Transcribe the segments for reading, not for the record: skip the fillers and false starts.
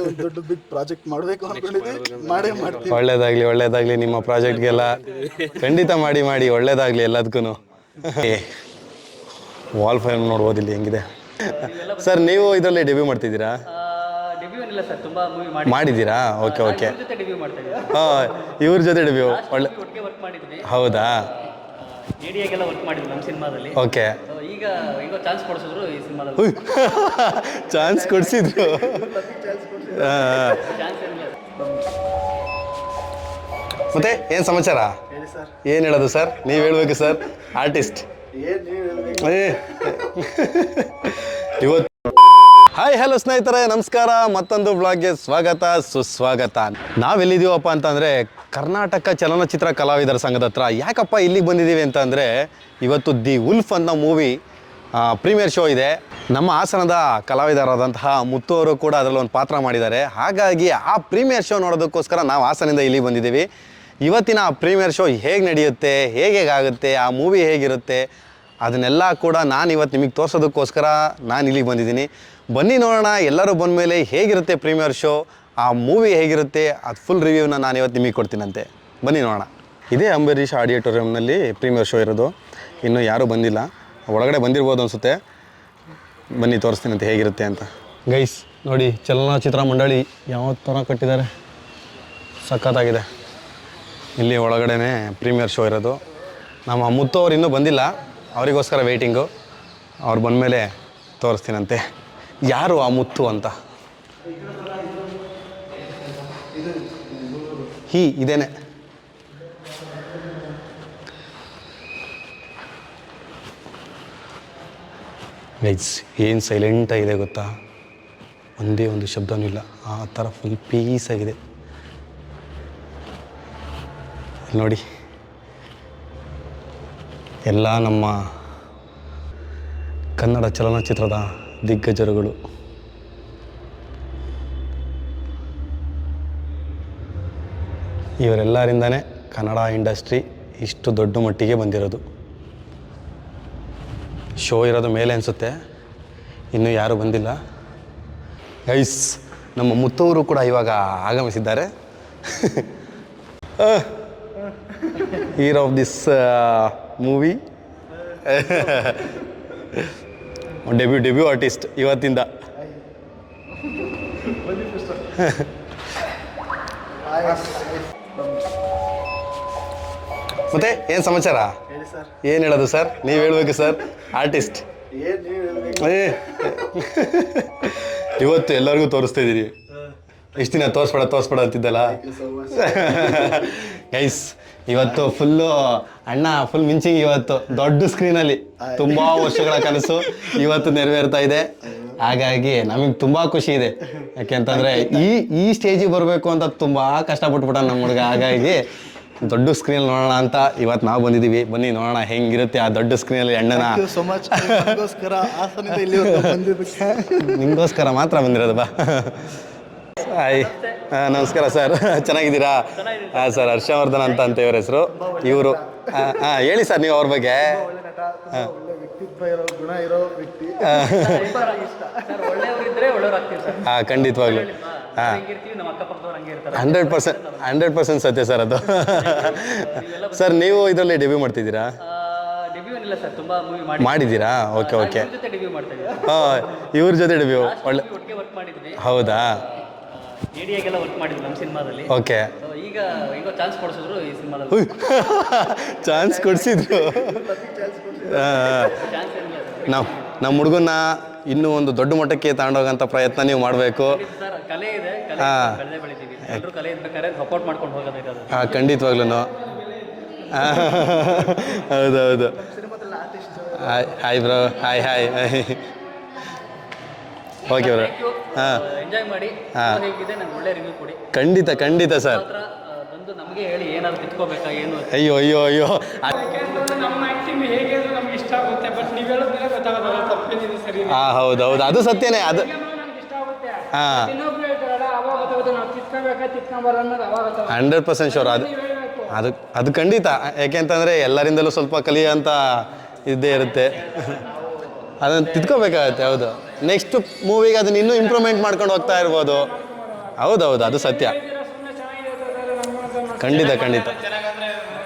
ಒಂದು ದೊಡ್ಡ big project ಮಾಡಬೇಕು ಅನ್ಕೊಂಡಿದ್ದೀವಿ, ಮಾಡೇ ಮಾಡ್ತೀವಿ. ಒಳ್ಳೇದಾಗ್ಲಿ ಒಳ್ಳೇದಾಗ್ಲಿ, ನಿಮ್ಮ ಪ್ರಾಜೆಕ್ಟ್ಗೆಲ್ಲ ಖಂಡಿತ ಮಾಡಿ ಒಳ್ಳೇದಾಗ್ಲಿ ಎಲ್ಲದಕ್ಕೂ. ವಾಲ್ ಫೈಲ್ ನೋಡ್ಬೋದು ಇಲ್ಲಿ ಹೆಂಗಿದೆ. ಸರ್ ನೀವು ಇದರಲ್ಲಿ ಡೆಬ್ಯೂ ಮಾಡ್ತಿದ್ದೀರಾ? ಮಾಡಿದ್ದೀರಾ? Okay okay. ಹಾಂ, ಇವ್ರ ಜೊತೆ ಡೆಬ್ಯೂ. ಒಳ್ಳೆ, ಹೌದಾ? ಓಕೆ. ಚಾನ್ಸ್ ಕೊಡಿಸಿದ್ರು. ಮತ್ತೆ ಏನು ಸಮಾಚಾರ? ಏನು ಹೇಳೋದು ಸರ್, ನೀವು ಹೇಳ್ಬೇಕು ಸರ್, ಆರ್ಟಿಸ್ಟ್. ಇವತ್ತು ಹಾಯ್ ಹಲೋ ಸ್ನೇಹಿತರೆ, ನಮಸ್ಕಾರ. ಮತ್ತೊಂದು ಬ್ಲಾಗ್ಗೆ ಸ್ವಾಗತ ಸುಸ್ವಾಗತ. ನಾವೆಲ್ಲಿದ್ದೀವಪ್ಪ ಅಂತಂದರೆ ಕರ್ನಾಟಕ ಚಲನಚಿತ್ರ ಕಲಾವಿದರ ಸಂಘದ ಹತ್ರ. ಯಾಕಪ್ಪ ಇಲ್ಲಿಗೆ ಬಂದಿದ್ದೀವಿ ಅಂತಂದರೆ, ಇವತ್ತು ದಿ ವುಲ್ಫ್ ಅನ್ನೋ ಮೂವಿ ಪ್ರೀಮಿಯರ್ ಶೋ ಇದೆ. ನಮ್ಮ ಹಾಸನದ ಕಲಾವಿದರಾದಂತಹ ಮುತ್ತು ಅವರು ಕೂಡ ಅದರಲ್ಲಿ ಒಂದು ಪಾತ್ರ ಮಾಡಿದ್ದಾರೆ. ಹಾಗಾಗಿ ಆ ಪ್ರೀಮಿಯರ್ ಶೋ ನೋಡೋದಕ್ಕೋಸ್ಕರ ನಾವು ಹಾಸನಿಂದ ಇಲ್ಲಿಗೆ ಬಂದಿದ್ದೀವಿ. ಇವತ್ತಿನ ಆ ಪ್ರೀಮಿಯರ್ ಶೋ ಹೇಗೆ ನಡೆಯುತ್ತೆ, ಹೇಗಾಗುತ್ತೆ, ಆ ಮೂವಿ ಹೇಗಿರುತ್ತೆ, ಅದನ್ನೆಲ್ಲ ಕೂಡ ನಾನು ಇವತ್ತು ನಿಮಗೆ ತೋರಿಸೋದಕ್ಕೋಸ್ಕರ ನಾನು ಇಲ್ಲಿಗೆ ಬಂದಿದ್ದೀನಿ. ಬನ್ನಿ ನೋಡೋಣ, ಎಲ್ಲರೂ ಬಂದ ಮೇಲೆ ಹೇಗಿರುತ್ತೆ ಪ್ರೀಮಿಯರ್ ಶೋ, ಆ ಮೂವಿ ಹೇಗಿರುತ್ತೆ, ಅದು ಫುಲ್ ರಿವ್ಯೂನ ನಾನು ಇವತ್ತು ನಿಮಗೆ ಕೊಡ್ತೀನಂತೆ. ಬನ್ನಿ ನೋಡೋಣ. ಇದೇ ಅಂಬರೀಷ್ ಆಡಿಟೋರಿಯಂನಲ್ಲಿ ಪ್ರೀಮಿಯರ್ ಶೋ ಇರೋದು. ಇನ್ನೂ ಯಾರೂ ಬಂದಿಲ್ಲ, ಒಳಗಡೆ ಬಂದಿರ್ಬೋದು ಅನಿಸುತ್ತೆ. ಬನ್ನಿ ತೋರಿಸ್ತೀನಂತೆ ಹೇಗಿರುತ್ತೆ ಅಂತ. ಗೈಸ್ ನೋಡಿ, ಚಲನಚಿತ್ರ ಮಂಡಳಿ ಯಾವ ಥರ ಕಟ್ಟಿದ್ದಾರೆ, ಸಖತ್ತಾಗಿದೆ. ಇಲ್ಲಿ ಒಳಗಡೆ ಪ್ರೀಮಿಯರ್ ಶೋ ಇರೋದು. ನಮ್ಮ ಮುತ್ತು ಅವ್ರು ಇನ್ನೂ ಬಂದಿಲ್ಲ, ಅವರಿಗೋಸ್ಕರ ವೆಯ್ಟಿಂಗು. ಅವ್ರು ಬಂದಮೇಲೆ ತೋರಿಸ್ತೀನಂತೆ ಯಾರು ಆ ಮುತ್ತು ಅಂತ. ಇದೇನೆ. ಗೈಸ್ ಏನು ಸೈಲೆಂಟಾಗಿದೆ ಗೊತ್ತಾ, ಒಂದೇ ಒಂದು ಶಬ್ದನೂ ಇಲ್ಲ, ಆ ಥರ ಫುಲ್ ಪೀಸಾಗಿದೆ. ನೋಡಿ, ಎಲ್ಲ ನಮ್ಮ ಕನ್ನಡ ಚಲನಚಿತ್ರದ ದಿಗ್ಗಜರುಗಳು. ಇವರೆಲ್ಲರಿಂದನೇ ಕನ್ನಡ ಇಂಡಸ್ಟ್ರಿ ಇಷ್ಟು ದೊಡ್ಡ ಮಟ್ಟಿಗೆ ಬಂದಿರೋದು. ಶೋ ಇರೋದು ಮೇಲೆ ಅನಿಸುತ್ತೆ, ಇನ್ನೂ ಯಾರೂ ಬಂದಿಲ್ಲ. ಗೈಸ್, ನಮ್ಮ ಮುತ್ತವರು ಕೂಡ ಇವಾಗ ಆಗಮಿಸಿದ್ದಾರೆ. Hero of this movie, debut artist ಇವತ್ತಿಂದ. ಮತ್ತೆ ಏನು ಸಮಾಚಾರ? ಏನು ಹೇಳೋದು ಸರ್, ನೀವು ಹೇಳ್ಬೇಕು ಸರ್, ಆರ್ಟಿಸ್ಟ್. ಇವತ್ತು ಎಲ್ಲರಿಗೂ ತೋರಿಸ್ತಾ ಇದ್ದೀರಿ. ಇಷ್ಟು ದಿನ ತೋರಿಸ್ಬೇಡ ಅಂತಿದ್ದಲ್ಲ. ಗೈಸ್, ಇವತ್ತು ಫುಲ್ಲು ಅಣ್ಣ ಫುಲ್ ಮಿಂಚಿಂಗ್. ಇವತ್ತು ದೊಡ್ಡ ಸ್ಕ್ರೀನಲ್ಲಿ ತುಂಬ ವರ್ಷಗಳ ಕನಸು ಇವತ್ತು ನೆರವೇರ್ತಾ ಇದೆ. ಹಾಗಾಗಿ ನಮಗೆ ತುಂಬ ಖುಷಿ ಇದೆ. ಯಾಕೆಂತಂದರೆ ಈ ಸ್ಟೇಜಿಗೆ ಬರಬೇಕು ಅಂತ ತುಂಬ ಕಷ್ಟಪಟ್ಬಿಟ್ಟ ನಮ್ಮ ಹುಡುಗ. ಹಾಗಾಗಿ ದೊಡ್ಡ ಸ್ಕ್ರೀನಲ್ಲಿ ನೋಡೋಣ ಅಂತ ಇವತ್ತು ನಾವು ಬಂದಿದ್ದೀವಿ. ಬನ್ನಿ ನೋಡೋಣ ಹೆಂಗಿರುತ್ತೆ ಆ ದೊಡ್ಡ ಸ್ಕ್ರೀನಲ್ಲಿ ಅಣ್ಣನ. ನಿಮಗೋಸ್ಕರ ಮಾತ್ರ ಬಂದಿರೋದು. ಬಾ. ಹಾಯ್, ನಮಸ್ಕಾರ ಸರ್, ಚೆನ್ನಾಗಿದ್ದೀರಾ? ಹಾಂ ಸರ್, ಹರ್ಷವರ್ಧನ್ ಅಂತ ಇವ್ರ ಹೆಸರು. ಇವರು ಹೇಳಿ ಸರ್ ನೀವು ಅವ್ರ ಬಗ್ಗೆ. ಹಾಂ, ಖಂಡಿತವಾಗ್ಲು. ಹಾಂ, 100% ಸತ್ಯ ಸರ್ ಅದು. ಸರ್ ನೀವು ಇದರಲ್ಲಿ ಡೆಬ್ಯೂ ಮಾಡ್ತಿದ್ದೀರಾ? ಮಾಡಿದ್ದೀರಾ? Okay okay. ಹಾಂ, ಇವ್ರ ಜೊತೆ ಡೆಬ್ಯೂ. ಒಳ್ಳೆ, ಹೌದಾ? ಓಕೆ. ಚಾನ್ಸ್ ಕೊಡಿಸಿದ್ರು. ನಮ್ಮ ಹುಡುಗನ್ನ ಇನ್ನೂ ಒಂದು ದೊಡ್ಡ ಮಟ್ಟಕ್ಕೆ ತಗೊಂಡೋಗಂಥ ಪ್ರಯತ್ನ ನೀವು ಮಾಡಬೇಕು. ಹಾಂ, ಖಂಡಿತವಾಗ್ಲೂ. ಹೌದೌದು. Hi bro. Hi. Okay bro. ಹಾಂ, ಖಂಡಿತ ಸರ್. ಅಯ್ಯೋ ಹಾಂ, ಹೌದೌದು, ಅದು ಸತ್ಯನೇ. ಅದು ಹಾಂ, 100% ಶೋರ್. ಅದು ಖಂಡಿತ. ಯಾಕೆಂತಂದರೆ ಎಲ್ಲರಿಂದಲೂ ಸ್ವಲ್ಪ ಕಲಿಯೋಂಥ ಇದ್ದೇ ಇರುತ್ತೆ. ಅದನ್ನು ತಿದ್ಕೋಬೇಕಾಗತ್ತೆ. ಹೌದು, ನೆಕ್ಸ್ಟ್ ಮೂವಿಗೆ ಅದನ್ನ ಇನ್ನೂ ಇಂಪ್ರೂವ್ಮೆಂಟ್ ಮಾಡ್ಕೊಂಡು ಹೋಗ್ತಾ ಇರ್ಬೋದು. ಹೌದೌದು, ಅದು ಸತ್ಯ. ಖಂಡಿತ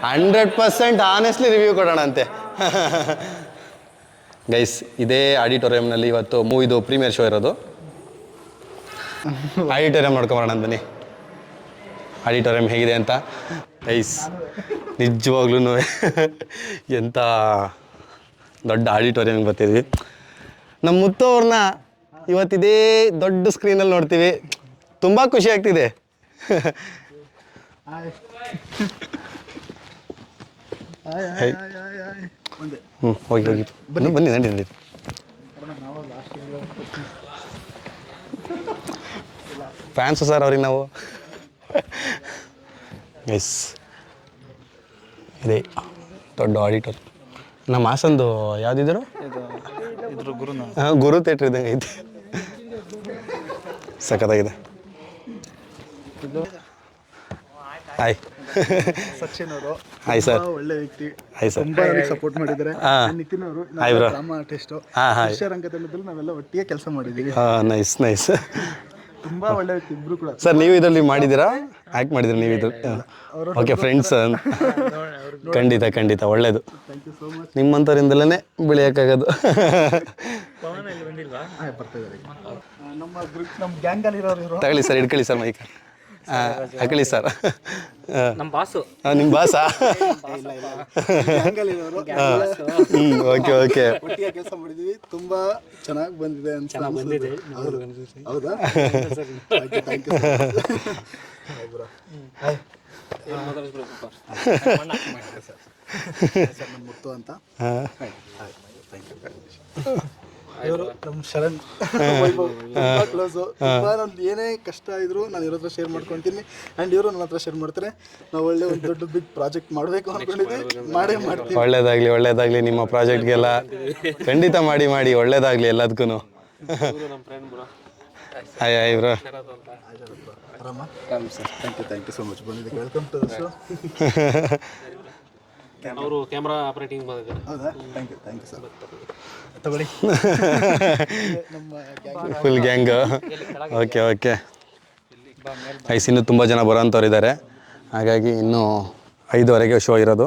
100% ಆನೆಸ್ಟ್ಲಿ ರಿವ್ಯೂ ಕೊಡೋಣ ಅಂತೆ. ಗೈಸ್, ಇದೇ ಆಡಿಟೋರಿಯಂನಲ್ಲಿ ಇವತ್ತು ಮೂವಿದು ಪ್ರೀಮಿಯರ್ ಶೋ ಇರೋದು. ಆಡಿಟೋರಿಯಂ ನೋಡ್ಕೊಂಬರೋಣ ಬನ್ನಿ, ಆಡಿಟೋರಿಯಂ ಹೇಗಿದೆ ಅಂತ. ಗೈಸ್, ನಿಜವಾಗ್ಲೂ ಎಂಥ ದೊಡ್ಡ ಆಡಿಟೋರಿಯಂಗೆ ಬರ್ತಿದ್ವಿ. ನಮ್ಮ ಮುತ್ತು ಅವ್ರನ್ನ ಇವತ್ತಿದೇ ದೊಡ್ಡ ಸ್ಕ್ರೀನಲ್ಲಿ ನೋಡ್ತೀವಿ. ತುಂಬ ಖುಷಿ ಆಗ್ತಿದೆ. ಹೋಗಿ ಬನ್ನಿ ನಡಿ. ಫ್ಯಾನ್ಸು ಸರ್ ಅವ್ರಿಗೆ ನಾವು. ಎಸ್, ಇದೆ ದೊಡ್ಡ ಆಡಿಟೋರ್. ನಮ್ಮ ಹಾಸಂದು ಯಾವುದಿದ್ರು ಗುರು ಥಿಯೇಟ್ರ್ ಇದ್ದಂಗೆ ಐತೆ. ಸಖತ್ತಾಗಿದೆ. ಹಾಯ್ ಸಚಿನ್ ಅವರು ಹಾಯ್ ಸರ್. ಒಳ್ಳೆ ವ್ಯಕ್ತಿ, ಹಾಯ್ ಸರ್. ತುಂಬಾ ಸಪೋರ್ಟ್ ಮಾಡಿದ್ದಾರೆ. ನಿತಿನ್ ಅವರು ಡ್ರಾಮಾ ಆರ್ಟಿಸ್ಟ್, ರಂಗತಂಡದಲ್ಲಿ ನಾವೆಲ್ಲ ಒಟ್ಟಿಗೆ ಕೆಲಸ ಮಾಡಿದ್ದೀವಿ. ನೈಸ್. ತುಂಬಾ ಒಳ್ಳೆ ವ್ಯಕ್ತಿ ಇಬ್ರು ಕೂಡ. ಸರ್, ನೀವು ಇದರಲ್ಲಿ ಮಾಡಿದ್ದೀರಾ? ಆ್ಯಕ್ಟ್ ಮಾಡಿದ್ದೀರಾ ನೀವು ಇದ್ರ? Okay, friends. ಖಂಡಿತ ಒಳ್ಳೇದು. ನಿಮ್ಮಂಥವ್ರಿಂದಲೇ ಬೆಳೆಯೋಕ್ಕಾಗೋದು. ನಮ್ಮ ಗ್ಯಾಂಗಲ್ಲಿ ಇರೋರು ತಗೊಳ್ಳಿ ಸರ್, ಇಟ್ಕೊಳ್ಳಿ ಸರ್ ಮೈಕ್. ಹಾಕೊಳ್ಳಿ ಸರ್. ನಮ್ಮ ಬಾಸು. ನಿಮ್ಮ ಬಾಸಾ? ಓಕೆ ಒಟ್ಟಿಗೆ ಕೆಲಸ ಮಾಡಿದ್ವಿ. ತುಂಬಾ ಚೆನ್ನಾಗಿ ಬಂದಿದೆ ಅಂತ. ಹೌದಾ? Thank you. ನಮ್ಮ ಮುತ್ತು ಅಂತ. ಇವರು ನಮ್ಮ ಶರಣ್ ತುಂಬಾ ಕ್ಲೋಸು. ತುಂಬಾ ನಂದು ಏನೇ ಕಷ್ಟ ಇದ್ರು ನಾನು ಇವ್ರ ಹತ್ರ ಶೇರ್ ಮಾಡ್ಕೊತೀನಿ, ಆ್ಯಂಡ್ ಇವರು ನನ್ನ ಹತ್ರ ಶೇರ್ ಮಾಡ್ತಾರೆ. ನಾವು ಒಳ್ಳೆ ಒಂದು ದೊಡ್ಡ ಬಿಗ್ ಪ್ರಾಜೆಕ್ಟ್ ಮಾಡಬೇಕು ಅಂದ್ಕೊಂಡಿದ್ವಿ, ಮಾಡ್ತೀವಿ. ಒಳ್ಳೇದಾಗಲಿ ನಿಮ್ಮ ಪ್ರಾಜೆಕ್ಟ್ಗೆಲ್ಲ. ಖಂಡಿತ ಮಾಡಿ ಒಳ್ಳೇದಾಗಲಿ ಎಲ್ಲದಕ್ಕೂ. Hi bro. ಆರಾಮ? Thank you so much. ಬಂದಿದ್ದಕ್ಕೆ ವೆಲ್ಕಮ್ ಟು ದ ಶೋ. ಅವರು ಕ್ಯಾಮ್ರಾ ಆಪರೇಟಿಂಗ್ ಮಾಡಿದ್ದಾರೆ. ಹೌದಾ? Thank you sir. ತಗೊಳ್ಳಿ. ನಮ್ಮ ಫುಲ್ ಗ್ಯಾಂಗ್. ಓಕೆ. ಇನ್ನೂ ತುಂಬ ಜನ ಬರೋಂಥವ್ರು, ಹಾಗಾಗಿ ಇನ್ನೂ 5:30 ಶೋ ಇರೋದು.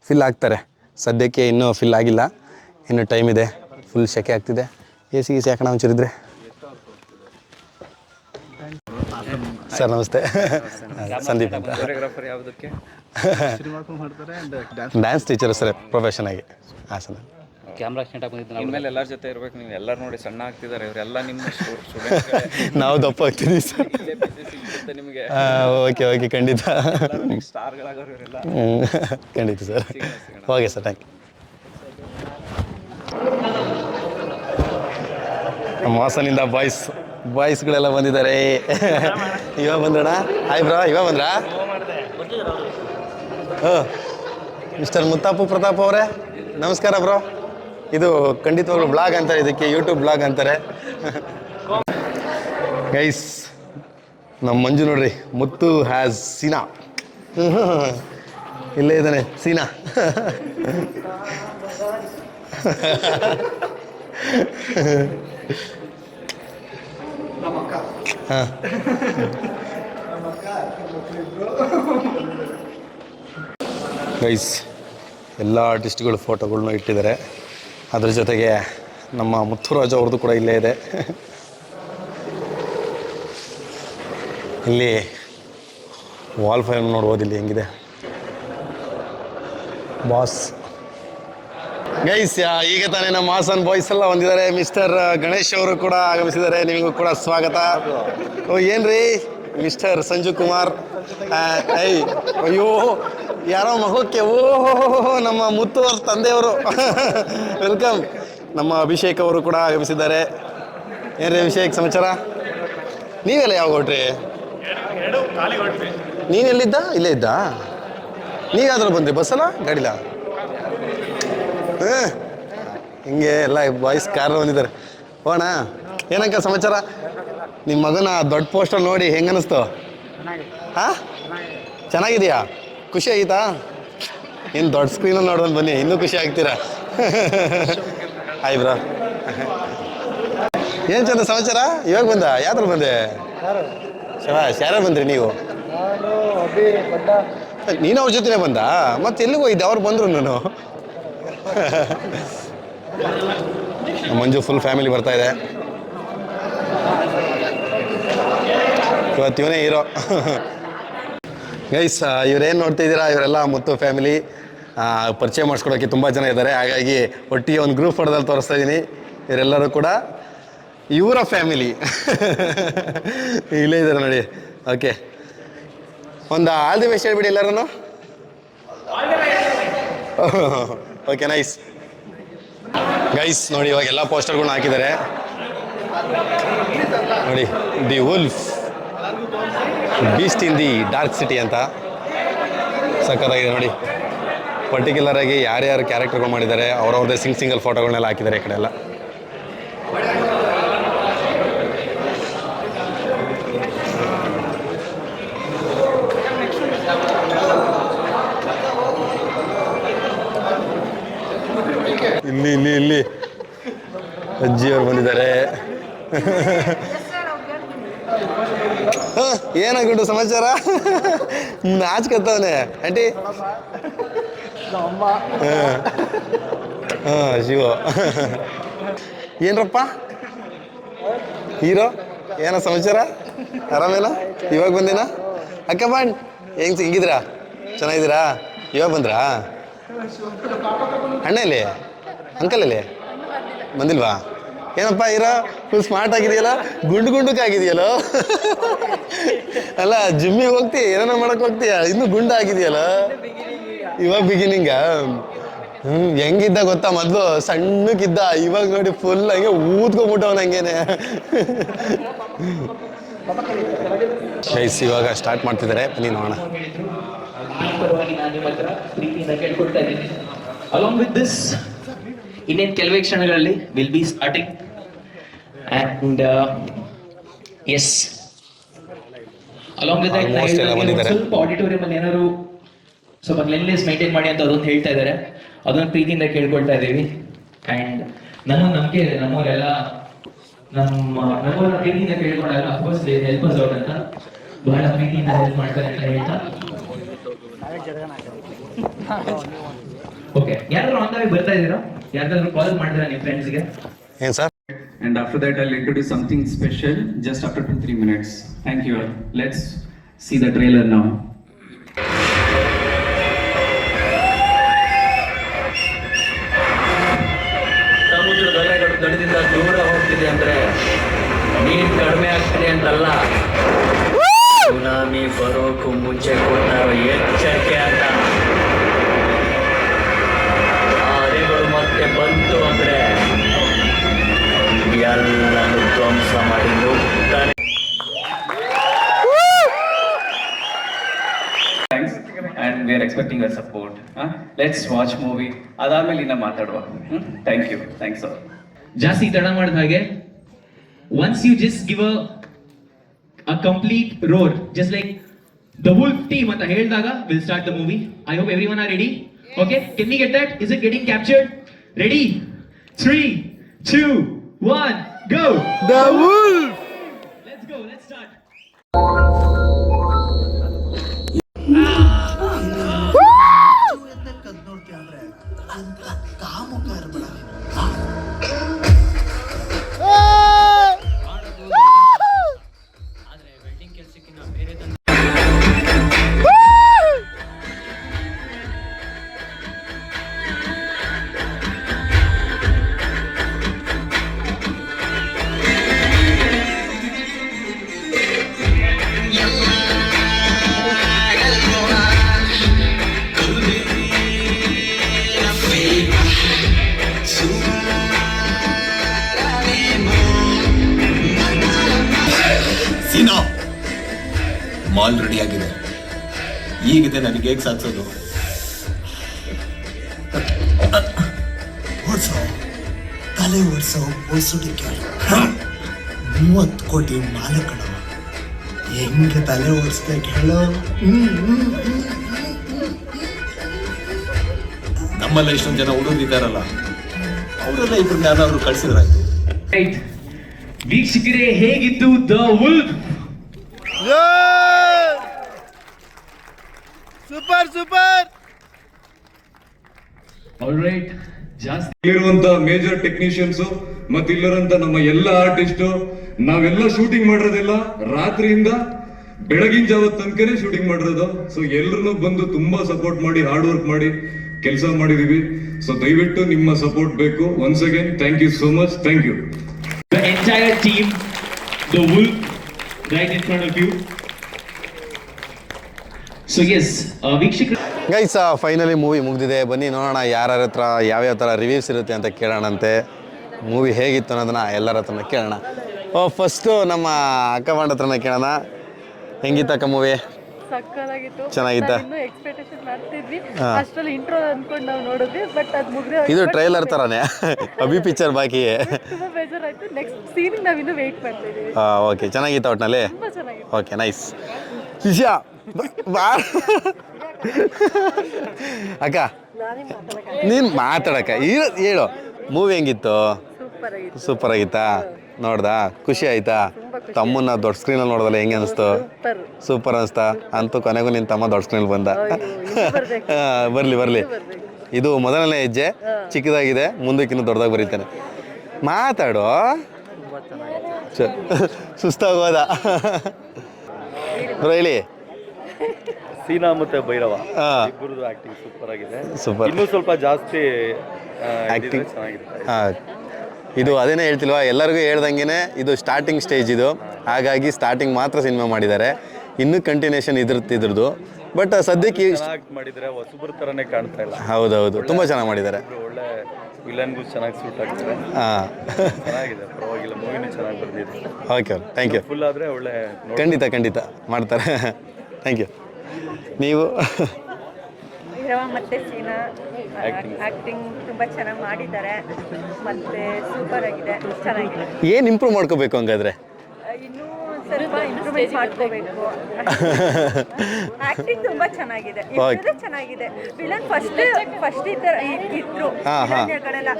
ಫಿಲ್ ಆಗ್ತಾರೆ. ಸದ್ಯಕ್ಕೆ ಇನ್ನೂ ಫಿಲ್ ಆಗಿಲ್ಲ, ಇನ್ನೂ ಟೈಮ್ ಇದೆ. ಫುಲ್ ಸೆಕೆ ಆಗ್ತಿದೆ. ಎ ಸಿ ಯಾಕಣ ಒಂಚೂರಿದ್ರೆ. ಸರ್ ನಮಸ್ತೆ. ಸಂದೀಪ್ ಅಂತ. ಡ್ಯಾನ್ಸ್ ಟೀಚರ್ ಸರ್, ಪ್ರೊಫೆಷನ್ ಆಗಿ ಹಾಸನ. ಕ್ಯಾಮ್ರಾ ಸ್ಟಾರ್ಟ್ ಬಂದಿದ್ದು ಇನ್ಮೇಲೆ ಎಲ್ಲರ ಜೊತೆ ಇರ್ಬೇಕು. ನೀವು ಎಲ್ಲರೂ ನೋಡಿ ಸಣ್ಣ ಆಗ್ತಿದ್ದಾರೆ, ಇವರೆಲ್ಲ ನಿಮ್ಮ ಸ್ಟೂಡೆಂಟ್ಸ್. ನಾವು ದಪ್ಪ ಆಗ್ತಿದ್ದೀವಿ ಸರ್. ನಿಮಗೆ ಓಕೆ ಖಂಡಿತ. ಸ್ಟಾರ್ಗಳಾಗೋರು ಇವರೆಲ್ಲ. ಖಂಡಿತ sir. Okay sir, thank you. ನಮ್ಮ ಹಾಸನಿಂದ ಬಾಯ್ಸ್ಗಳೆಲ್ಲ ಬಂದಿದ್ದಾರೆ. ಇವಾಗ ಬಂದ್ರಣ್ಣ? ಹಾಯ್ ಬ್ರೋ, ಇವಾಗ ಬಂದ್ರಾ? ಮಿಸ್ಟರ್ ಮುತ್ತಪ್ಪ ಪ್ರತಾಪ್ ಅವರೇ, ನಮಸ್ಕಾರ ಬ್ರೋ. ಇದು ಖಂಡಿತವಾಗ್ಲೂ ಬ್ಲಾಗ್ ಅಂತಾರೆ, ಇದಕ್ಕೆ ಯೂಟ್ಯೂಬ್ ಬ್ಲಾಗ್ ಅಂತಾರೆ. ಗೈಸ್, ನಮ್ಮ ಮಂಜು ನೋಡ್ರಿ, ಮುತ್ತು ಹ್ಯಾಸ್ ಸೀನಾ. ಇಲ್ಲೇ ಇದ್ದಾನೆ ಸೀನಾ. ಹಾಂ, ಗೈಸ್ ಎಲ್ಲ ಆರ್ಟಿಸ್ಟ್ಗಳು ಫೋಟೋಗಳ್ನ ಇಟ್ಟಿದ್ದಾರೆ. ಅದ್ರ ಜೊತೆಗೆ ನಮ್ಮ ಮುತ್ತುರಾಜ್ ಅವ್ರದ್ದು ಕೂಡ ಇಲ್ಲೇ ಇದೆ. ಇಲ್ಲಿ ವಾಲ್ ಫೈಲ್ ನೋಡ್ಬೋದು, ಇಲ್ಲಿ ಹೆಂಗಿದೆ ಬಾಸ್. ಗೈಸ್, ಈಗ ತಾನೇ ನಮ್ಮ ಹಾಸನ್ ಬಾಯ್ಸ್ ಎಲ್ಲ ಬಂದಿದ್ದಾರೆ. ಮಿಸ್ಟರ್ ಗಣೇಶ್ ಅವರು ಕೂಡ ಆಗಮಿಸಿದ್ದಾರೆ. ನಿಮಗೂ ಕೂಡ ಸ್ವಾಗತ. ಏನ್ರಿ ಮಿಸ್ಟರ್ ಸಂಜು ಕುಮಾರ್. ಅಯ್ಯೋ, ಯಾರೋ ಮಗಕ್ಕೆ ನಮ್ಮ ಮುತ್ತು ಅವ್ರ ತಂದೆಯವರು. ವೆಲ್ಕಮ್. ನಮ್ಮ ಅಭಿಷೇಕ್ ಅವರು ಕೂಡ ಆಗಮಿಸಿದ್ದಾರೆ. ಏನ್ರಿ ಅಭಿಷೇಕ್ ಸಮಾಚಾರ? ನೀವೆಲ್ಲ ಯಾವಾಗ ಹೊಟ್ರಿ? ನೀನೆಲ್ಲಿದ್ದ? ಇಲ್ಲೇ ಇದ್ದ? ನೀವಾದ್ರೂ ಬಂದ್ರಿ ಬಸ್ಸಲ್ಲ, ಗಾಡಿಲ? ಹಿಂಗೆ ಎಲ್ಲ ಬಾಯ್ಸ್ ಕಾರ್ ಬಂದಿದ್ದಾರೆ. ಹೋಣ, ಏನಂಕ ಸಮಾಚಾರ? ನಿಮ್ಮ ಮಗನ ದೊಡ್ಡ ಪೋಸ್ಟರ್ ನೋಡಿ ಹೆಂಗೆ ಅನ್ನಿಸ್ತು? ಹಾಂ, ಚೆನ್ನಾಗಿದೆಯಾ? ಖುಷಿ ಆಯ್ತಾ? ಏನು ದೊಡ್ಡ ಸ್ಕ್ರೀನಲ್ಲಿ ನೋಡೋದು ಬನ್ನಿ, ಇನ್ನೂ ಖುಷಿ ಆಗ್ತೀರಾ. Hi bro. ಏನು ಚಂದ ಸಮಾಚಾರ? ಇವಾಗ ಬಂದ? ಯಾವ್ದ್ರ ಬಂದೆ? ಶಬಾಷ್. ಯಾರು ಬಂದ್ರಿ ನೀವು? ನಾನು ಅಭಿ ಬಡ್ಡ. ನೀನು ಅವ್ರ ಜೊತೆನೇ ಬಂದ? ಮತ್ತೆ ಎಲ್ಲಿಗೆ ಹೋಗಿದ್ದೆ? ಅವ್ರು ಬಂದರು ನಾನು ಮಂಜು ಫುಲ್ ಫ್ಯಾಮಿಲಿ ಬರ್ತಾ ಇದೆ ಇವತ್ತು. ಇವನೇ ಹೀರೋ ಗೈಸ್. ಇವ್ರೇನು ನೋಡ್ತಾ ಇದ್ದೀರಾ? ಇವರೆಲ್ಲ ಮುತ್ತು ಫ್ಯಾಮಿಲಿ. ಪರಿಚಯ ಮಾಡಿಸ್ಕೊಡೋಕ್ಕೆ ತುಂಬ ಜನ ಇದ್ದಾರೆ, ಹಾಗಾಗಿ ಒಟ್ಟಿಗೆ ಒಂದು ಗ್ರೂಪ್ ಫೋಟೋದಲ್ಲಿ ತೋರಿಸ್ತಾ ಇದ್ದೀನಿ. ಇವರೆಲ್ಲರೂ ಕೂಡ ಇವರ ಫ್ಯಾಮಿಲಿ ಇಲ್ಲೇ ಇದ್ದಾರೆ ನೋಡಿ. ಓಕೆ, ಒಂದು ಆಲ್ ದಿ ಬೆಸ್ಟ್ ಹೇಳ್ಬಿಡಿ ಎಲ್ಲರೂ. Okay, nice guys. ನೋಡಿ ಇವಾಗ ಎಲ್ಲ ಪೋಸ್ಟರ್ಗಳನ್ನ ಹಾಕಿದ್ದಾರೆ ನೋಡಿ. The wolf beast in the dark city ಅಂತ ಸಕ್ಕತ್ತಾಗಿದೆ ನೋಡಿ. ಪರ್ಟಿಕ್ಯುಲರ್ ಆಗಿ ಯಾರ್ಯಾರು ಕ್ಯಾರೆಕ್ಟರ್ಗಳು ಮಾಡಿದ್ದಾರೆ ಅವ್ರವ್ರದ್ದೇ ಸಿಂಗಲ್ ಫೋಟೋಗಳನ್ನೆಲ್ಲ ಹಾಕಿದ್ದಾರೆ ಈ ಕಡೆ ಎಲ್ಲ. ಇಲ್ಲಿ ಇಲ್ಲಿ ಇಲ್ಲಿ ಅಜ್ಜಿಯವ್ರು ಬಂದಿದ್ದಾರೆ. ಏನಾಗ್ಬಿಟ್ಟು ಸಮಾಚಾರ? ನಾಚ್ಕತ್ತವನೆ ಆಂಟಿ. ಹಾಂ ಶಿವ. ಏನ್ರಪ್ಪ ಹೀರೋ, ಏನೋ ಸಮಾಚಾರ? ಆರಾಮೇನ? ಇವಾಗ ಬಂದಿನ? ಅಕ್ಕ ಬಾಂಡ್ ಹಿಂಗಿದ್ದೀರಾ? ಚೆನ್ನಾಗಿದ್ದೀರಾ? ಇವಾಗ ಬಂದ್ರಾ? ಅಣ್ಣ ಇಲ್ಲಿ? ಅಂಕಲ್ ಇಲ್ಲಿ ಬಂದಿಲ್ವಾ? ಏನಪ್ಪ ಹೀರೋ ಫುಲ್ ಸ್ಮಾರ್ಟ್ ಆಗಿದೆಯಲ್ಲ, ಗುಂಡಕ್ಕಾಗಿದೆಯಲ್ಲ. ಅಲ್ಲ ಜಿಮ್ಮಿಗೆ ಹೋಗ್ತಿ, ಏನೇನೋ ಮಾಡಕ್ಕೆ ಹೋಗ್ತೀಯ, ಇನ್ನೂ ಗುಂಡ ಆಗಿದೆಯಲ್ಲ. ಇವಾಗ ಬಿಗಿನಿಂಗ. ಹೆಂಗಿದ್ದ ಗೊತ್ತಾ? ಮೊದಲು ಸಣ್ಣಕ್ಕಿದ್ದ, ಇವಾಗ ನೋಡಿ ಫುಲ್ ಹಂಗೆ ಊದ್ಕೊಂಡ್ಬಿಟ್ಟವನ ಹಂಗೇನೆ. ಗೈಸ್ ಇವಾಗ ಸ್ಟಾರ್ಟ್ ಮಾಡ್ತಿದ್ದಾರೆ, ಬನ್ನಿ ನೋಡೋಣ. Along with this, ಇನ್ನೇನು ಕೆಲವೇ ಕ್ಷಣಗಳಲ್ಲಿ will be starting and as along with ಸ್ವಲ್ಪ ಆಡಿಟೋರಿಯಂ ಅಲ್ಲಿ ಏನಾದ್ರು ಸ್ವಲ್ಪ ಕ್ಲೀನ್ನೆಸ್ ಮೇಂಟೈನ್ ಮಾಡಿ ಅಂತ ಅದೊಂದು ಹೇಳ್ತಾ ಇದ್ದಾರೆ. ಅದೊಂದು ಪ್ರೀತಿಯಿಂದ ಕೇಳ್ಕೊಳ್ತಾ ಇದ್ದೀವಿ. ಅಂಡ್ ನನ್ನ ನಂಬಿಕೆ ಇದೆ ನಮ್ಮವರೆಲ್ಲ ನಮ್ಮವರ ಪ್ರೀತಿಯಿಂದ ಕೇಳ್ಕೊಂಡಾಗ of course they help us out ಅಂತ, ಬಹಳ ಪ್ರೀತಿಯಿಂದ ಹೆಲ್ಪ್ ಮಾಡ್ತಾರೆ ಅಂತ ಹೇಳ್ತಾ. ಓಕೆ, ಯಾರಾದ್ರೂ ಆನ್ ದ ವೇ ಬರ್ತಾ ಇದ್ದೀರಾ? ಯಾರಾದ್ರೂ ಕಾಲ್ ಮಾಡಿದ್ರಾ ನಿಮ್ಮ ಫ್ರೆಂಡ್ಸ್ಗೆ? ಏನು sir? And after that, I'll introduce something special just after 2-3 minutes. Thank you all. Let's see the trailer now. ಸಮುದ್ರದ ಅಲೆಗಳು ದಡದಿಂದ ದೂರ ಹೋಗ್ತಿದೆ ಅಂದ್ರೆ ನೀರು ಕಡಿಮೆ ಆಗ್ತಿದೆ ಅಂತಲ್ಲ, ಸುನಾಮಿ ಬರೋಕ್ಕೂ ಮುಂಚೆ ಕೊಟ್ಟಾರೋ ಎಚ್ಚರಿಕೆ ಅಂತ. ಆ ಅಲೆಗಳು ಮತ್ತೆ ಬಂತು ಅಂದ್ರೆ ಎಲ್ಲನೂ ಧ್ವಂಸ ಮಾಡಿ ನುಗ್ತಾನೆ. Thanks. And we are expecting your support. Let's watch movie. ಅದಾದ್ಮೇಲೆ ಇನ್ನ ಮಾತಾಡುವ. Thank you. Thanks all. ಜಾಸ್ತಿ ತಡ ಮಾಡಿದ ಹಾಗೆ once you just give a complete roar just like the wolf team ಅಂತ ಹೇಳಿದಾಗ will start the movie. I hope everyone are ready. Okay, can we get that? Is it getting captured? Ready? 3, 2, 1, go! The Wolf! Let's go, let's start. ಸೀನಾ, mall ready ಆಗಿದೆ. ಈಗಿದೆ ನನಗೆ ಹೇಗೆ ಸಾಧಿಸೋದು? ಓಡಿಸೋ, ತಲೆ ಓಡಿಸೋ, ಓಡಿಸೋದಕ್ಕೆ 30 ಕೋಟಿ ಮಾಲಕಣ. ಹೆಂಗೆ ತಲೆ ಓಡಿಸ್ಬೇಕು ಹೇಳೋ? ನಮ್ಮಲ್ಲ ಇಷ್ಟೊಂದು ಜನ ಹುಡುಗಿದ್ದಾರಲ್ಲ, ಅವರೆಲ್ಲ ಇಬ್ಬರು ಯಾರಾದ್ರು ಕಳ್ಸಿದ್ರಾಯ್ತು. ವೀಕ್ಷಕರೇ, ಹೇಗಿತ್ತು the wolf? Super super. All right, ಜಾಸ್ತಿ ಇಲ್ಲಿರುವಂತ ಮೇಜರ್ ಟೆಕ್ನಿಷಿಯನ್ಸ್ ಮತ್ತೆ ಇಲ್ಲಿರುವಂತ ನಮ್ಮ ಎಲ್ಲ ಆರ್ಟಿಸ್ಟ್ ನಾವೆಲ್ಲ ಶೂಟಿಂಗ್ ಮಾಡಿರೋದಿಲ್ಲ ರಾತ್ರಿಯಿಂದ ಬೆಳಗಿನ ಜಾವ ತನಕನೇ ಶೂಟಿಂಗ್ ಮಾಡಿರೋದು. ಸೊ ಎಲ್ರು ಬಂದು ತುಂಬಾ ಸಪೋರ್ಟ್ ಮಾಡಿ ಹಾರ್ಡ್ ವರ್ಕ್ ಮಾಡಿ ಕೆಲಸ ಮಾಡಿದೀವಿ. ಸೊ ದಯವಿಟ್ಟು ನಿಮ್ಮ ಸಪೋರ್ಟ್ ಬೇಕು. Once again thank you so much. Thank you. the entire team, the wolf right in front of you. So yes, ವೀಕ್ಷಕರು, ಗೈಸ್ ಫೈನಲಿ ಮೂವಿ ಮುಗಿದಿದೆ. ಬನ್ನಿ ನೋಡೋಣ ಯಾರ್ಯಾರ ಹತ್ರ ಯಾವ್ಯಾವ ಥರ ರಿವ್ಯೂಸ್ ಇರುತ್ತೆ ಅಂತ ಕೇಳೋಣಂತೆ. ಮೂವಿ ಹೇಗಿತ್ತು ಅನ್ನೋದನ್ನ ಎಲ್ಲರ ಹತ್ರನ ಕೇಳೋಣ. ಫಸ್ಟು ನಮ್ಮ ಅಕ್ಕ ಬಂಡ ಹತ್ರನ ಕೇಳೋಣ. ಹೆಂಗಿತ್ತಕ್ಕ ಮೂವಿ? ಸಕ್ಕತ್ತಾಗಿತ್ತು. ಚೆನ್ನಾಗಿತ್ತಾ? ಇನ್ನೂ ಎಕ್ಸ್ಪೆಕ್ಟೇಷನ್ ಮಾಡ್ತಿದ್ವಿ, ಅಷ್ಟರಲ್ಲಿ ಇಂಟ್ರೋ ಅಂದ್ಕೊಂಡು ನಾವು ನೋಡಿದ್ವಿ, ಬಟ್ ಅದು ಮುಗ್ದೆ ಇದು ಟ್ರೈಲರ್ ಥರನೇ ಅಭಿ ಪಿಕ್ಚರ್ ಬಾಕಿ. ತುಂಬಾ ಬೇಜಾರಾಯ್ತು. ನೆಕ್ಸ್ಟ್ ಸೀನ್ ನಾವಿನ್ನೂ ವೆಯ್ಟ್ ಮಾಡ್ತಾ ಇದೀವಿ. ಓಕೆ, ಚೆನ್ನಾಗಿತ್ತು ಒಟ್ಟಿನಲ್ಲಿ. ತುಂಬಾ ಚೆನ್ನಾಗಿತ್ತು. Okay, nice. ಶಿಷ್ಯ ಬಾ ಅಕ್ಕ, ನೀನು ಮಾತಾಡಕ್ಕ ಹೇಳು. ಮೂವಿ ಹೆಂಗಿತ್ತು? ಸೂಪರ್ ಆಗಿತ್ತು. ಸೂಪರ್ ಆಗಿತ್ತಾ? ನೋಡ್ದಾ? ಖುಷಿ ಆಯ್ತಾ? ತಮ್ಮನ್ನ ದೊಡ್ಡ ಸ್ಕ್ರೀನಲ್ಲಿ ನೋಡಿದಲ್ಲ ಹೆಂಗೆ ಅನಿಸ್ತು? ಸೂಪರ್ ಅನಿಸ್ತಾ? ಅಂತೂ ಕೊನೆಗೂ ನಿನ್ನ ತಮ್ಮ ದೊಡ್ಡ ಸ್ಕ್ರೀನಲ್ಲಿ ಬಂದ. ಬರಲಿ ಬರಲಿ. ಇದು ಮೊದಲನೇ ಹೆಜ್ಜೆ, ಚಿಕ್ಕದಾಗಿದೆ, ಮುಂದಕ್ಕೆ ಇನ್ನೂ ದೊಡ್ಡದಾಗಿ ಬರೀತಾನೆ. ಮಾತಾಡು. ಸುಸ್ತಾಗೋದ ಬ್ರೋ, ಹೇಳಿ. ಸೀನಾ ಮತ್ತೆ ಭೈರವ ಇಬ್ಬರದು ಆಕ್ಟಿಂಗ್ ಸೂಪರ್ ಆಗಿದೆ. ಸೂಪರ್. ಇನ್ನೂ ಸ್ವಲ್ಪ ಜಾಸ್ತಿ ಆಕ್ಟಿಂಗ್ ಚೆನ್ನಾಗಿದೆ. ಹಾಂ, ಇದು ಅದೇನೇ ಹೇಳ್ತಿಲ್ವಾ, ಎಲ್ಲರಿಗೂ ಹೇಳ್ದಂಗೆ ಇದು ಸ್ಟಾರ್ಟಿಂಗ್ ಸ್ಟೇಜ್ ಇದು. ಹಾಗಾಗಿ ಸ್ಟಾರ್ಟಿಂಗ್ ಮಾತ್ರ ಸಿನಿಮಾ ಮಾಡಿದ್ದಾರೆ, ಇನ್ನೂ ಕಂಟಿನ್ಯೂಷನ್ ಇದ್ರದ್ದು. ಬಟ್ ಸದ್ಯಕ್ಕೆ ಚೆನ್ನಾಗಿ ಮಾಡಿದರೆ ಹೊಸಬ್ರ ಥರನೇ ಕಾಣ್ತಾ ಇಲ್ಲ. ಹೌದೌದು, ತುಂಬ ಚೆನ್ನಾಗಿ ಮಾಡಿದ್ದಾರೆ. ಒಳ್ಳೆ ವಿಲನ್ಗೂ ಚೆನ್ನಾಗಿ ಸೂಟ್ ಆಗ್ತಿದೆ. ಹಾಂ, ಚೆನ್ನಾಗಿದೆ, ಪರವಾಗಿಲ್ಲ. ಮೂವಿನೂ ಚೆನ್ನಾಗಿ ಬರ್ದಿದೆ. Okay, thank you. ಫುಲ್ ಆದರೆ ಒಳ್ಳೆ ಖಂಡಿತ ಮಾಡ್ತಾರೆ. Thank you. ನೀವು? ಭೈರವ ಮತ್ತೆ ಸೀನಾ ಆಕ್ಟಿಂಗ್ ತುಂಬಾ ಚೆನ್ನಾಗಿ ಮಾಡಿದ್ದಾರೆ, ಮತ್ತೆ ಸೂಪರ್ ಆಗಿದೆ, ಚೆನ್ನಾಗಿದೆ. ಏನು ಇಂಪ್ರೂವ್ ಮಾಡ್ಕೋಬೇಕು ಹಂಗಾದ್ರೆ? ಇನ್ನೂ ಸ್ವಲ್ಪ ಇಂಪ್ರೂವ್ಮೆಂಟ್ ಮಾಡ್ಕೋಬೇಕು. ಆಕ್ಟಿಂಗ್ ತುಂಬಾ ಚೆನ್ನಾಗಿದೆ, ಇಬ್ಬರದು ಚೆನ್ನಾಗಿದೆ. ವಿಲನ್ ಫಸ್ಟ್ ಇದ್ರು ವಿಲನ್ಗಳೆಲ್ಲ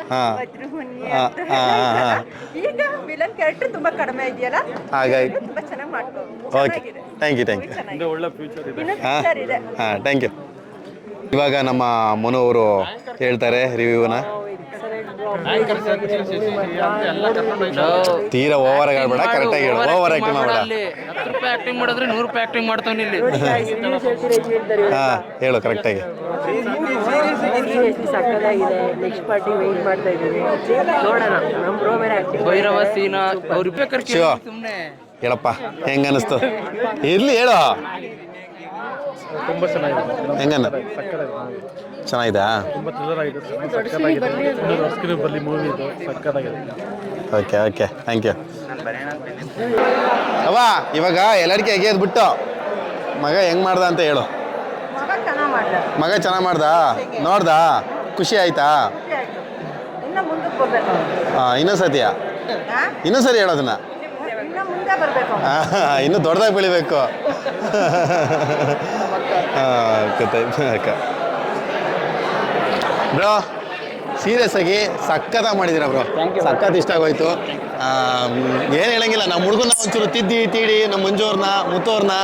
ಈಗ ವಿಲನ್ ಕ್ಯಾರೆಕ್ಟರ್ ತುಂಬಾ ಕಡಿಮೆ ಇದೆಯಲ್ಲ, ಹಾಗಾಗಿ ತುಂಬಾ ಚೆನ್ನಾಗಿ ಮಾಡ್ಕೋಬೇಕು. Okay, thank you. ಒಳ್ಳೆ ಫ್ಯೂಚರ್ ಇದೆ. ಇನ್ನೂ ಫ್ಯೂಚರ್ ಇದೆ. ಹಾಂ, ಥ್ಯಾಂಕ್ ಯು. ಇವಾಗ ನಮ್ಮ ಮನು ಅವರು ಹೇಳ್ತಾರೆ ರಿವ್ಯೂನ. ತೀರಾ ಓವರ್ ಹೇಳ್ಬೇಡ, ಕರೆಕ್ಟಾಗಿ ಹೇಳು. ಓವರ್ ಆಕ್ಟಿಂಗ್ ಮಾಡಬೇಡ. 10 ರೂಪಾಯಿ ಆಕ್ಟಿಂಗ್ ಮಾಡಿದ್ರೆ 100 ರೂಪಾಯಿ ಆಕ್ಟಿಂಗ್ ಮಾಡ್ತಾನೆ ಇಲ್ಲಿ. ಹಾಂ, ಹೇಳು ಕರೆಕ್ಟಾಗಿ. ಸಕ್ಕತ್ತಾಗಿದೆ. ನೆಕ್ಸ್ಟ್ ಪಾರ್ಟಿ ವೆಯ್ಟ್ ಮಾಡ್ತಾ ಇದ್ದೀವಿ, ನೋಡೋಣ. ನಮ್ಮ ಬ್ರೋ ಬೇರೆ ಆಕ್ಟಿಂಗ್. ಭೈರವ ಸೀನಾ ಅವ್ರಿಬ್ಬೇ ಖರ್ಚು ಸುಮ್ಮನೆ. ಹೇಳಪ್ಪ, ಹೆಂಗ ಅನಿಸ್ತು? ಇರ್ಲಿ ಹೇಳು. ತುಂಬ ಚೆನ್ನಾಗಿದೆ. ಹೆಂಗನ್ನ ಚೆನ್ನಾಗಿದಾ? ಬರಲಿ ಮೂವಿ ಇದು ಸಕ್ಕತ್ತಾಗಿದೆ. Okay, thank you. ಅವ್ವ, ಇವಾಗ ಎಲ್ಲಡಿಕೆ ಎಗೆದ್ಬಿಟ್ಟು ಮಗ ಹೆಂಗ್ ಮಾಡ್ದ ಅಂತ ಹೇಳು. ಮಗ ಚೆನ್ನಾಗಿ ಮಾಡ್ದ? ನೋಡ್ದ? ಖುಷಿ ಆಯ್ತಾ? ಇನ್ನೂ ಸರಿ ಹೇಳೋದನ್ನ. ಇನ್ನೂ ದೊಡ್ಡದಾಗಿ ಬೆಳಿಬೇಕು. ಬ್ರೋ, ಸೀರಿಯಸ್ ಆಗಿ ಸಖತ್ತಾಗಿ ಮಾಡಿದ್ದೀರಾ ಬ್ರೋ. ಸಖತ್ ಇಷ್ಟ ಆಗೋಯ್ತು. ಏನು ಹೇಳಂಗಿಲ್ಲ, ನಮ್ಮ ಹುಡುಗನ ಒಂಚೂರು ತೀಡಿ ನಮ್ಮ ಮಂಜೂರ್ನ ಮುತ್ತೋರ್ನ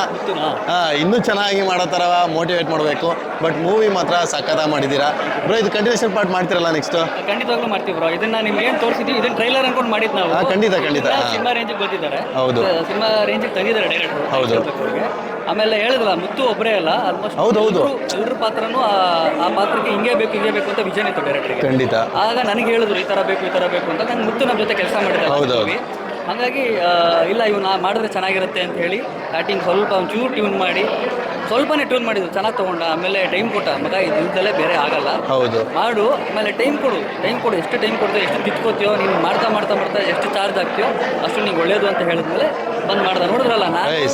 ಇನ್ನೂ ಚೆನ್ನಾಗಿ ಮಾಡೋ ಥರ ಮೋಟಿವೇಟ್ ಮಾಡಬೇಕು. ಬಟ್ ಮೂವಿ ಮಾತ್ರ ಸಖತ್ತಾಗಿ ಮಾಡಿದ್ದೀರಾ ಬ್ರೋ. ಇದು ಕಂಟಿನ್ಯೂಷನ್ ಪಾರ್ಟ್ ಮಾಡ್ತಿರಲ್ಲ ನೆಕ್ಸ್ಟ್? ಖಂಡಿತವಾಗ್ಲೂ ಮಾಡ್ತೀವಿ ಬ್ರೋ. ಇದನ್ನ ನಿಮ್ಗೆ ಏನು ತೋರಿಸಿದ್ವಿ, ಇದನ್ನ ಟ್ರೈಲರ್ ಅನ್ಕೊಂಡು ಮಾಡಿದ್ದು ನಾವು. ಖಂಡಿತ ಸಿನಿಮಾ ರೇಂಜಿಗೆ ಬಂದಿದ್ದಾರೆ. ಹೌದು, ಸಿನಿಮಾ ರೇಂಜಿಗೆ ತಂದಿದ್ದಾರೆ ಡೈರೆಕ್ಟರ್. ಹೌದು. ಆಮೇಲೆ ಹೇಳಿದ್ರಲ್ಲ, ಮುತ್ತು ಒಬ್ಬರೇ ಅಲ್ಲ, ಆಲ್ಮೋಸ್ಟ್ ಹೌದು ಎಲ್ಲರ ಪಾತ್ರನೂ ಆ ಪಾತ್ರಕ್ಕೆ ಹಿಂಗೆ ಬೇಕು ಅಂತ ವಿಷನ್ ಇತ್ತು ಡೈರೆಕ್ಟರ್ಗೆ. ಖಂಡಿತ. ಆಗ ನನಗೆ ಹೇಳಿದ್ರು ಈ ಥರ ಬೇಕು ಅಂತ. ನಂಗೆ ಮುತ್ತು ನಮ್ಮ ಜೊತೆ ಕೆಲಸ ಮಾಡಿದ್ದಾರೆ. ಹಾಗಾಗಿ ಇಲ್ಲ, ಇವನ್ನ ಮಾಡಿದ್ರೆ ಚೆನ್ನಾಗಿರುತ್ತೆ ಅಂತ ಹೇಳಿ ಸ್ಟಾರ್ಟಿಂಗ್ ಸ್ವಲ್ಪ ಒಂಚೂರು ಟ್ಯೂನ್ ಮಾಡಿ, ಸ್ವಲ್ಪನೇ ಟ್ಯೂನ್ ಮಾಡಿದ್ರು, ಚೆನ್ನಾಗಿ ತೊಗೊಂಡ. ಆಮೇಲೆ ಟೈಮ್ ಕೊಟ್ಟ, ಮಗ ಇದಲ್ಲೇ ಬೇರೆ ಆಗಲ್ಲ, ಹೌದು ಮಾಡು. ಆಮೇಲೆ ಟೈಮ್ ಕೊಡು. ಎಷ್ಟು ಟೈಮ್ ಕೊಡ್ತೀವಿ, ಎಷ್ಟು ಕಿತ್ಕೋತೀಯೋ ನೀನು, ಮಾಡ್ತಾ ಎಷ್ಟು ಚಾರ್ಜ್ ಆಗ್ತೀಯೋ ಅಷ್ಟು ನಿಂಗೆ ಒಳ್ಳೇದು ಅಂತ ಹೇಳಿದ್ಮೇಲೆ ಬಂದು ಮಾಡ್ದ. ನೋಡಿದ್ರಲ್ಲ,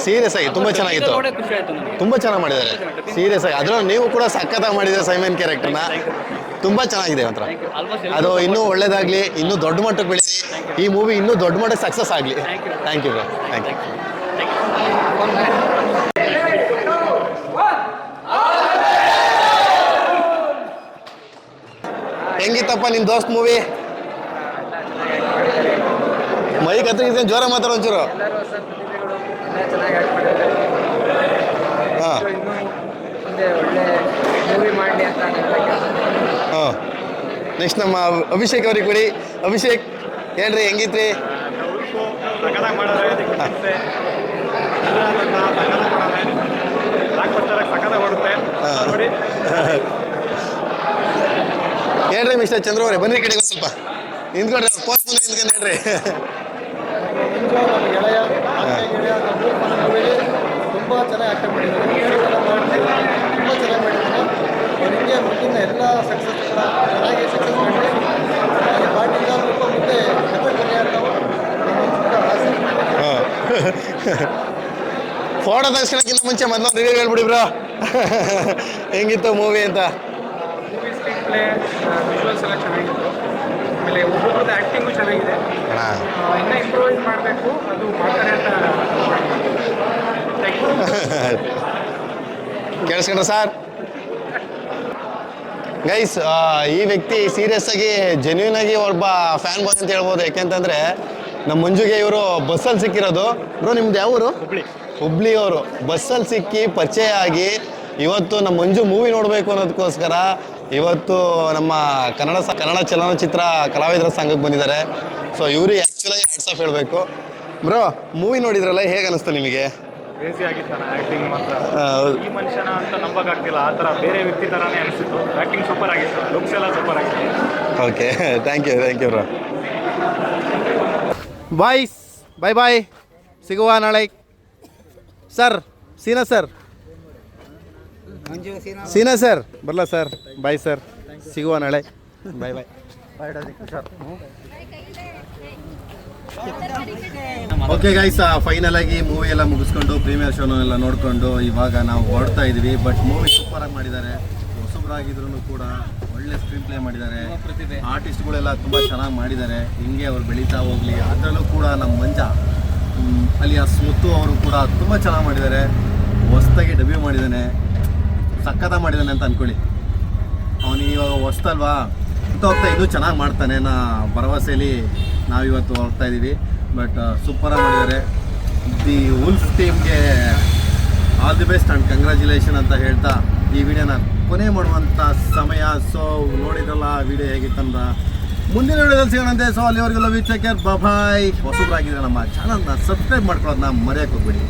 ಸೀರಿಯಸ್ ಆಗಿ ತುಂಬ ಚೆನ್ನಾಗಿತ್ತು. ಖುಷಿ ಆಯ್ತು ನನಗೆ. ತುಂಬ ಚೆನ್ನಾಗಿ ಮಾಡಿದ್ದಾರೆ ಸೀರಿಯಸ್ ಆಗಿ. ಅದರಲ್ಲೂ ನೀವು ಕೂಡ ಸಖತ್ತಾಗಿ ಮಾಡಿದ್ದೀರಾ ಸೈಮನ್ ಕ್ಯಾರೆಕ್ಟರ್ನ. ತುಂಬ ಚೆನ್ನಾಗಿದೆ ಮಾತ್ರ. ಅದು ಇನ್ನೂ ಒಳ್ಳೇದಾಗಲಿ, ಇನ್ನೂ ದೊಡ್ಡ ಮಟ್ಟಕ್ಕೆ ಬೆಳೀರಿ. ಈ ಮೂವಿ ಇನ್ನೂ ದೊಡ್ಡ ಮಟ್ಟಕ್ಕೆ ಸಕ್ಸಸ್ ಆಗಲಿ. Thank you bro. Thank you. ಹೆಂಗಿತ್ತಪ್ಪ ನಿಮ್ಮ ದೋಸ್ತ್ ಮೂವಿ? ಮೈಕ್ ಹತ್ರ ಜೋರ ಮಾತಾಡೋ ಒಂಚೂರು. ಚೆನ್ನಾಗಿ ಆ್ಯಕ್ಟ್ ಮಾಡಿದ್ದಾರೆ. ಹಾಂ ಇನ್ನೂ ಮುಂದೆ ಒಳ್ಳೆ ಮೂವಿ ಮಾಡಲಿ ಅಂತ ಹಾಂ ನೆಕ್ಸ್ಟ್ ನಮ್ಮ ಅಭಿಷೇಕ್ ಅವ್ರಿಗೆ ಕೊಡಿ. ಅಭಿಷೇಕ್ ಹೇಳ್ರಿ ಹೆಂಗಿತ್ರಿ? ಹೇಳ್ರಿ ಮಿಸ್ಟರ್ ಚಂದ್ರ ಅವರೇ, ಬನ್ನಿ ಕಡೆಗೆ ಒಂದು ಸ್ವಲ್ಪ ನಿಂತ್ಕೊಡ್ರಿ, ಪೋಸ್ಟ್ ಮುಂದೆ ನಿಂತ್ಕೊಂಡು ಹೇಳ್ರಿ. ತುಂಬ ಚೆನ್ನಾಗಿ ಆ್ಯಕ್ಟ್ ಮಾಡಿದ್ದಾರೆ, ತುಂಬ ಚೆನ್ನಾಗಿ ಮಾಡಿದ್ದಾನೆ. ಅವನಿಗೆ ಮುಂದಿನ ಎಲ್ಲ ಸಕ್ಸಸ್ ಚೆನ್ನಾಗಿ ಸಕ್ಸಸ್ ಮಾಡಿ ಪಾರ್ಟಿಯಿಂದ ಸ್ವಲ್ಪ ಮುಂದೆ ಎಫರ್ಟ್ ಬನ್ನಿ ಅಂತ ಫೋಟೋ ತರ್ಸ್ಕೊಳಕ್ಕಿಂತ ಮುಂಚೆ ಮೊದಲು ರಿವ್ಯೂ ಹೇಳ್ಬಿಡಿ ಬ್ರೋ, ಹೆಂಗಿತ್ತು ಮೂವಿ ಅಂತ. ಮೂವಿ ಸ್ಕ್ರೀನ್ ಪ್ಲೇ ವಿಜುವಲ್ಸ್ ಎಲ್ಲ ಚೆನ್ನಾಗಿತ್ತು. ಆಮೇಲೆ ಒಬ್ಬೊಬ್ಬರದ್ದು ಆ್ಯಕ್ಟಿಂಗು ಚೆನ್ನಾಗಿದೆ. ಇನ್ನೂ ಇಂಪ್ರೂವೈಸ್ ಮಾಡಬೇಕು, ಅದು ಮಾಡ್ತಾರೆ ಅಂತ ಕೇಳಿಸ್ಕೊಂಡ್ರ ಸರ್? ಗೈಸ್, ಈ ವ್ಯಕ್ತಿ ಸೀರಿಯಸ್ ಆಗಿ ಜೆನ್ಯೂನ್ ಆಗಿ ಒಬ್ಬ ಫ್ಯಾನ್ ಬಾಯ್ ಅಂತ ಹೇಳ್ಬೋದು. ಯಾಕೆಂತಂದರೆ ನಮ್ಮ ಮಂಜುಗೆ ಇವರು ಬಸ್ಸಲ್ಲಿ ಸಿಕ್ಕಿರೋದು. ಬ್ರೋ ನಿಮ್ದು ಯಾವ ಊರು? ಹುಬ್ಳಿ ಅವರು. ಬಸ್ಸಲ್ಲಿ ಸಿಕ್ಕಿ ಪರಿಚಯ ಆಗಿ ಇವತ್ತು ನಮ್ಮ ಮಂಜು ಮೂವಿ ನೋಡಬೇಕು ಅನ್ನೋದಕ್ಕೋಸ್ಕರ ಇವತ್ತು ನಮ್ಮ ಕನ್ನಡ ಚಲನಚಿತ್ರ ಕಲಾವಿದರ ಸಂಘಕ್ಕೆ ಬಂದಿದ್ದಾರೆ. ಸೊ ಇವ್ರಿಗೆ ಆ್ಯಕ್ಚುಲಾಗಿ ಹ್ಯಾಟ್ಸ್ ಆಫ್ ಹೇಳಬೇಕು. ಬ್ರೋ ಮೂವಿ ನೋಡಿದ್ರಲ್ಲ, ಹೇಗೆ ಅನಿಸ್ತು ನಿಮಗೆ? ಕ್ರೇಜಿ ಆಗಿತ್ತಾನ ಆ್ಯಕ್ಟಿಂಗ್ ಮಾತ್ರ. ಈ ಮನುಷ್ಯನ ಅಂತ ನಂಬಕ್ಕಾಗ್ತಿಲ್ಲ, ಆ ಥರ ಬೇರೆ ವ್ಯಕ್ತಿ ಥರನೇ ಅನಿಸಿತ್ತು. ಆ್ಯಕ್ಟಿಂಗ್ ಸೂಪರ್ ಆಗಿತ್ತು, ಲುಕ್ಸ್ ಎಲ್ಲ ಸೂಪರ್ ಆಗಿತ್ತು. Okay, thank you bro. Boys, bye ಸಿಗುವ ನಾಳೆ. ಸರ್ ಸೀನಾ ಸರ್ ಬರಲ್ಲ ಸರ್. ಬಾಯ್ ಸರ್, ಸಿಗುವ ನಾಳೆ. ಬಾಯ್. ಓಕೆ ಗೈಸ್, ಫೈನಲ್ ಆಗಿ ಮೂವಿ ಎಲ್ಲ ಮುಗಿಸ್ಕೊಂಡು ಪ್ರೀಮಿಯರ್ ಶೋನ ಎಲ್ಲ ನೋಡಿಕೊಂಡು ಇವಾಗ ನಾವು ಹೊರಡ್ತಾ ಇದ್ವಿ. ಬಟ್ ಮೂವಿ ಸೂಪರಾಗಿ ಮಾಡಿದ್ದಾರೆ. ಹೊಸಬ್ರಾಗಿದ್ರು ಕೂಡ ಒಳ್ಳೆ ಸ್ಕ್ರೀನ್ ಪ್ಲೇ ಮಾಡಿದ್ದಾರೆ. ಆರ್ಟಿಸ್ಟ್ಗಳೆಲ್ಲ ತುಂಬ ಚೆನ್ನಾಗಿ ಮಾಡಿದ್ದಾರೆ. ಹಿಂಗೆ ಅವ್ರು ಬೆಳೀತಾ ಹೋಗಲಿ. ಅದರಲ್ಲೂ ಕೂಡ ನಮ್ಮ ಮಂಜ ಅಲಿಯಾಸ್ ಮುತ್ತು ಅವರು ಕೂಡ ತುಂಬ ಚೆನ್ನಾಗಿ ಮಾಡಿದ್ದಾರೆ. ಹೊಸ್ದಾಗಿ ಡೆಬ್ಯೂ ಮಾಡಿದ್ದಾನೆ, ಸಕ್ಕತ್ತ ಮಾಡಿದ್ದಾನೆ ಅಂತ ಅಂದ್ಕೊಳ್ಳಿ. ಅವನಿಗೆ ಇವಾಗ ಹೊಸ್ತಲ್ವಾ ಅಂತ ಹೋಗ್ತಾ ಇನ್ನೂ ಚೆನ್ನಾಗಿ ಮಾಡ್ತಾನೆ ನಾ ಭರವಸೆಯಲ್ಲಿ ನಾವಿವತ್ತು ಹೋಗ್ತಾ ಇದ್ದೀವಿ. ಬಟ್ ಸೂಪರಾಗಿ ಮಾಡಿದ್ದಾರೆ. ದಿ ವುಲ್ಫ್ ಟೀಮ್ಗೆ all the best and congratulation ಅಂತ ಹೇಳ್ತಾ ಈ ವಿಡಿಯೋನ ಕೊನೆ ಮಾಡುವಂಥ ಸಮಯ. ಸೊ ನೋಡಿದ್ರಲ್ಲ ವಿಡಿಯೋ ಹೇಗಿತ್ತಂದ, ಮುಂದಿನ ವಿಡಿಯೋದಲ್ಲಿ ಸಿಗೋಣಂತೆ. ಸೊ ಅಲ್ಲಿವರೆಗೆಲ್ಲ ವೀಕ್ಷಕರ್ ಬಾಯ್. ಹೊಸಬ್ರಾಗಿದ್ರೆ ನಮ್ಮ ಚಾನಲ್ನ ಸಬ್ಸ್ಕ್ರೈಬ್ ಮಾಡ್ಕೊಳ್ಳೋದನ್ನ ಮರೆಯೋಕೆ ಹೋಗ್ಬೇಡಿ.